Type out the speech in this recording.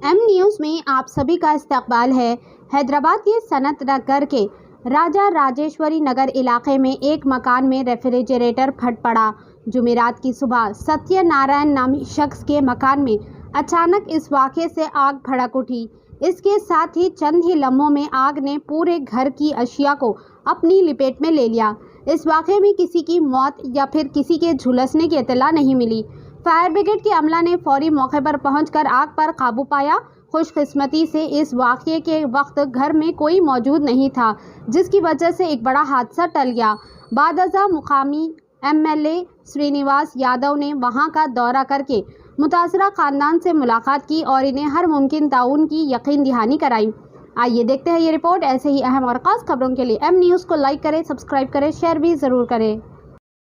M news में आप सभी का इस्तकबाल है। हैदराबाद के सनत नगर के राजा राजेश्वरी नगर इलाके में एक मकान में रेफ्रिजरेटर फट पड़ा। जुमेरात की सुबह सत्यनारायण नामी शख्स के मकान में अचानक इस वाक़े से आग भड़क उठी। इसके साथ ही चंद ही लम्हों में आग ने पूरे घर की अशिया को अपनी लपेट में ले लिया। इस वाक़े में किसी की मौत या फिर किसी के झुलसने की इत्तला नहीं मिली। फायर ब्रिगेड के अमला ने फौरी मौके पर पहुंचकर आग पर काबू पाया। खुशकिस्मती से इस वाक़ये के वक्त घर में कोई मौजूद नहीं था, जिसकी वजह से एक बड़ा हादसा टल गया। बादअज़ा मुकामी एमएलए श्रीनिवास यादव ने वहां का दौरा करके मुतासरा खानदान से मुलाकात की और इन्हें हर मुमकिन ताउन की यकीन दहानी कराई। आइए देखते हैं ये रिपोर्ट। ऐसे ही अहम और ख़ास खबरों के लिए एम न्यूज़ को लाइक करें, सब्सक्राइब करें, शेयर भी ज़रूर करें।